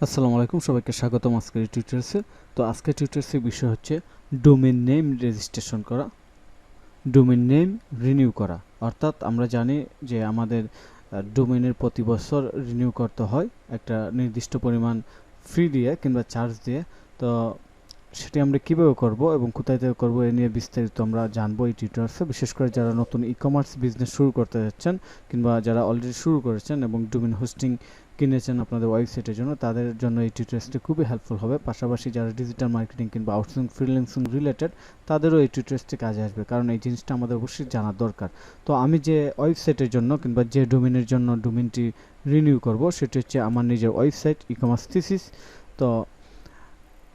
আসসালামু আলাইকুম, সবাইকে স্বাগতম আজকের টিউটোরিয়ালসে। তো আজকের টিউটোরিয়ালসের বিষয় হচ্ছে ডোমেইন নেম রেজিস্ট্রেশন করা, ডোমেইন নেম রিনিউ করা। অর্থাৎ আমরা জানি যে আমাদের ডোমেইনের প্রতি বছর রিনিউ করতে হয় একটা নির্দিষ্ট পরিমাণ ফি দিয়ে কিংবা চার্জ দিয়ে। তো সেটি আমরা কীভাবে করব এবং কোথায় থেকে করব এ নিয়ে বিস্তারিত আমরা জানবো এই টিউটোরিয়ালসে। বিশেষ করে যারা নতুন ই-কমার্স বিজনেস শুরু করতে যাচ্ছেন কিংবা যারা অলরেডি শুরু করেছেন এবং ডোমেইন হোস্টিং কিনেছেন আপনাদের ওয়েবসাইটের জন্য, তাদের জন্য এই টিউটোরিয়ালসটি খুবই হেল্পফুল হবে। পাশাপাশি যারা ডিজিটাল মার্কেটিং কিংবা আউটসোর্সিং ফ্রিল্যান্সিং রিলেটেড, তাদেরও এই টিউটোরিয়ালসটি কাজে আসবে, কারণ এই জিনিসটা আমাদের অবশ্যই জানা দরকার। তো আমি যে ওয়েবসাইটের জন্য কিংবা যে ডোমেইনের জন্য ডোমেইনটি রিনিউ করব সেটি হচ্ছে আমার নিজের ওয়েবসাইট ইকমার্স থিসিস। তো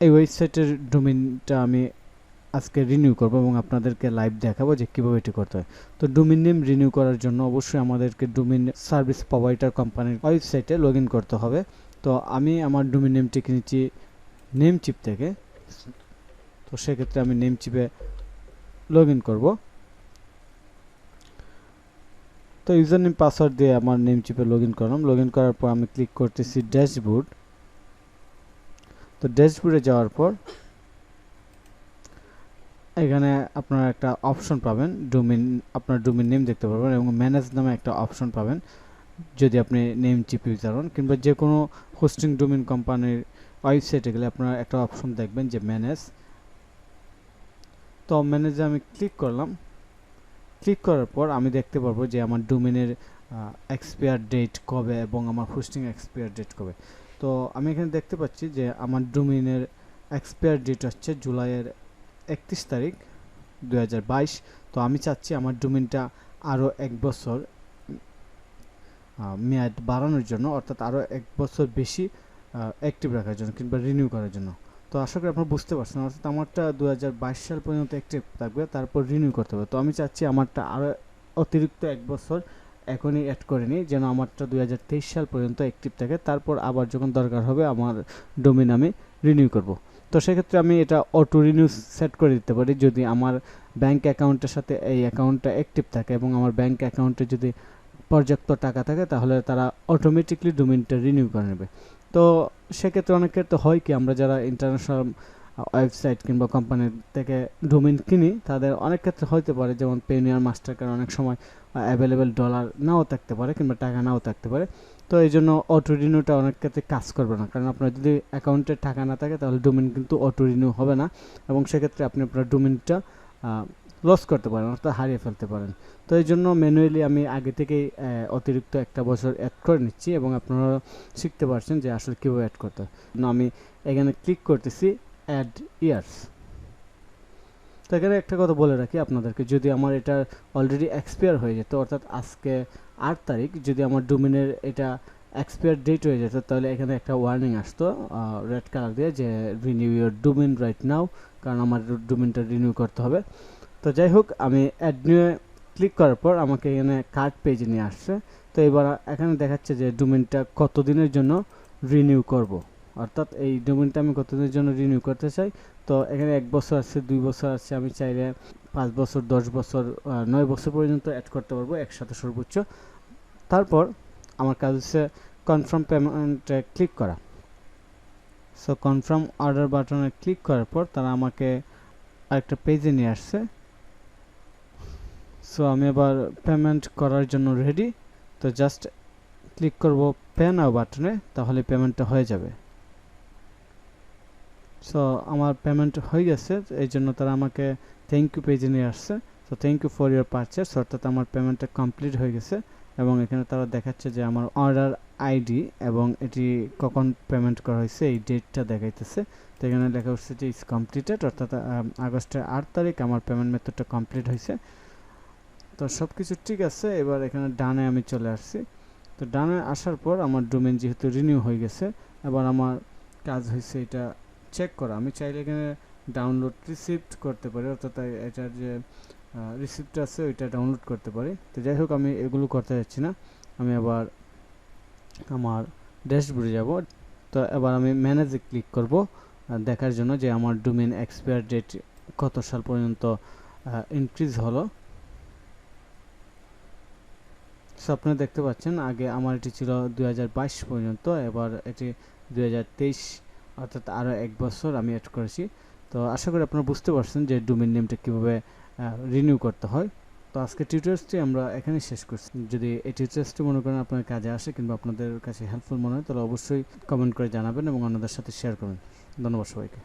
এই ওয়েবসাইটের ডোমেইনটা আমি আজকে রিনিউ করব এবং আপনাদেরকে লাইভ দেখাবো যে কীভাবে এটি করতে হয়। তো ডোমেইন নেম রিনিউ করার জন্য অবশ্যই আমাদেরকে ডোমেইন সার্ভিস প্রোভাইডার কোম্পানির ওয়েবসাইটে লগ ইন করতে হবে। তো আমি আমার ডোমেইন নেমটি কিনেছি নেমচিপ থেকে। তো সেক্ষেত্রে আমি নেমচিপে লগ ইন করবো। তো ইউজার নেম পাসওয়ার্ড দিয়ে আমার নেমচিপে লগ ইন করলাম। লগ ইন করার পর আমি ক্লিক করতেছি ড্যাশবোর্ড। তো ড্যাশবোর্ডে যাওয়ার পর এখানে আপনারা একটা অপশন পাবেন, ডোমেইন, আপনার ডোমেইন নেম দেখতে পারবেন এবং ম্যানেজ নামে একটা অপশন পাবেন যদি আপনি নেমচিপ ইউজার হন, কিংবা যে কোনো হোস্টিং ডোমেইন কোম্পানির ওয়েবসাইটে গেলে আপনারা একটা অপশন দেখবেন যে ম্যানেজ। তো ম্যানেজে আমি ক্লিক করলাম। ক্লিক করার পর আমি দেখতে পারবো যে আমার ডোমেইনের এক্সপায়ার ডেট কবে এবং আমার হোস্টিং এক্সপায়ার ডেট কবে। তো আমি এখানে দেখতে পাচ্ছি যে আমার ডোমেইনের এক্সপায়ার ডেট হচ্ছে জুলাইয়ের 31 তারিখ 2022। তো আমি চাচ্ছি আমার ডোমেইনটা আরও 1 বছর মেয়াদ বাড়ানোর জন্য, অর্থাৎ আরও 1 বছর বেশি অ্যাক্টিভ রাখার জন্য কিংবা রিনিউ করার জন্য। তো আশা করি আপনারা বুঝতে পারছেন, অর্থাৎ আমারটা 2022 সাল পর্যন্ত অ্যাক্টিভ থাকবে, তারপর রিনিউ করতে হবে। তো আমি চাচ্ছি আমারটা আরও অতিরিক্ত 1 বছর এখনই অ্যাড করে নিই, যেন আমারটা 2023 সাল পর্যন্ত অ্যাক্টিভ থাকে। তারপর আবার যখন দরকার হবে আমার ডোমেইন আমি রিনিউ করব। তো সেক্ষেত্রে আমি এটা অটো রিনিউ সেট করে দিতে পারি যদি আমার ব্যাঙ্ক অ্যাকাউন্টের সাথে এই অ্যাকাউন্টটা অ্যাক্টিভ থাকে এবং আমার ব্যাঙ্ক অ্যাকাউন্টে যদি পর্যাপ্ত টাকা থাকে, তাহলে তারা অটোমেটিকলি ডোমেইনটা রিনিউ করে নেবে। তো সেক্ষেত্রে অনেক ক্ষেত্রে হয় কি, আমরা যারা ইন্টারন্যাশনাল ওয়েবসাইট কিংবা কোম্পানির থেকে ডোমেইন কিনি, তাদের অনেক ক্ষেত্রে হতে পারে যেমন পেনিয়ার মাস্টার কার্ড অনেক সময় অ্যাভেলেবেল ডলার নাও থাকতে পারে কিংবা টাকা নাও থাকতে পারে। তো এই জন্য অটো রিনিউটা অনেক ক্ষেত্রে কাজ করবে না, কারণ আপনার যদি অ্যাকাউন্টে টাকা না থাকে তাহলে ডোমেইন কিন্তু অটো রিনিউ হবে না এবং সেক্ষেত্রে আপনি আপনার ডোমেইনটা লস করতে পারেন, অর্থাৎ হারিয়ে ফেলতে পারেন। তো এই জন্য ম্যানুয়ালি আমি আগে থেকেই অতিরিক্ত 1 বছর অ্যাড করে নিচ্ছি এবং আপনারা শিখতে পারছেন যে আসলে কীভাবে অ্যাড করতে হয়। আমি এখানে ক্লিক করতেছি অ্যাড ইয়ার্স। তো এখানে একটা কথা বলে রাখি আপনাদেরকে, যদি আমার এটা অলরেডি এক্সপায়ার হয়ে যেত, অর্থাৎ আজকে 8 তারিখ, যদি আমার ডোমেইনের এটা এক্সপায়ার ডেট হয়ে যেত, তাহলে এখানে একটা ওয়ার্নিং আসতো রেড কালার দিয়ে যে renew your domain right now, কারণ আমার ডোমেইনটা রিনিউ করতে হবে। তো যাই হোক, আমি অ্যাড নিয়ে ক্লিক করার পর আমাকে এখানে কার্ড পেজে নিয়ে আসছে। তো এবার এখানে দেখাচ্ছে যে ডোমেইনটা কতদিনের জন্য রিনিউ করব, অর্থাৎ এই ডোমেইনটা আমি কতদিনের জন্য রিনিউ করতে চাই। তো এখানে 1 বছর আছে, 2 বছর আছে, আমি চাইলে 5 বছর, 10 বছর, 9 বছর পর্যন্ত অ্যাড করতে পারবো একসাথে সর্বোচ্চ। তারপর আমার কাজ হচ্ছে কনফার্ম পেমেন্টে ক্লিক করা। সো কনফার্ম অর্ডার বাটনে ক্লিক করার পর তারা আমাকে আরেকটা পেজে নিয়ে আসছে। সো আমি এবার পেমেন্ট করার জন্য রেডি। তো জাস্ট ক্লিক করব পে নাও বাটনে, তাহলে পেমেন্টটা হয়ে যাবে। সো আমার পেমেন্ট হয়ে গেছে, এই জন্য তারা আমাকে থ্যাংক ইউ পেজে নিয়ে আসছে। So thank you for your purchase, অর্থাৎ আমার পেমেন্টটা কমপ্লিট হয়ে গেছে এবং এখানে তারা দেখাচ্ছে যে আমার অর্ডার আইডি এবং এটি কখন পেমেন্ট করা হয়েছে এই ডেটটা দেখাইতেছে। তো এখানে লেখা হচ্ছে যে ইজ কমপ্লিটেড, অর্থাৎ আগস্টের 8 তারিখ আমার পেমেন্ট মেথডটা কমপ্লিট হয়েছে। তো সব কিছু ঠিক আছে। এবার এখানে ডানে আমি চলে আসছি। তো ডানে আসার পর আমার ডোমেইন যেহেতু রিনিউ হয়ে গেছে, এবার আমার কাজ হয়েছে এটা চেক করা। আমি চাইলে এখানে ডাউনলোড রিসিপ্ট করতে পারি, অর্থাৎ এটার যে রিসিপ্ট আছে ওইটা ডাউনলোড করতে পারি। তো যাই হোক, আমি এগুলো করতে যাচ্ছি না। আমি আবার আমার ড্যাশবোর্ডে যাব। তো এবার আমি ম্যানেজে ক্লিক করব দেখার জন্য যে আমার ডোমেইন এক্সপায়ার ডেট কত সাল পর্যন্ত ইনক্রিজ হলো। সো আপনারা দেখতে পাচ্ছেন আগে আমার এটি ছিল 2022 পর্যন্ত, এবার এটি 2023 অর্থাৎ আরও 1 বছর আমি অ্যাড করেছি। তো আশা করি আপনারা বুঝতে পারছেন যে ডোমেইন নেমটা কীভাবে রিনিউ করতে হয়। তো আজকে টিউটোরিয়ালসটি আমরা এখানেই শেষ করছি। যদি এই টিউটোরিয়ালসটি মনে করেন আপনার কাজে আসে কিংবা আপনাদের কাছে হেল্পফুল মনে হয় তাহলে অবশ্যই কমেন্ট করে জানাবেন এবং অন্যদের সাথে শেয়ার করবেন। ধন্যবাদ সবাইকে।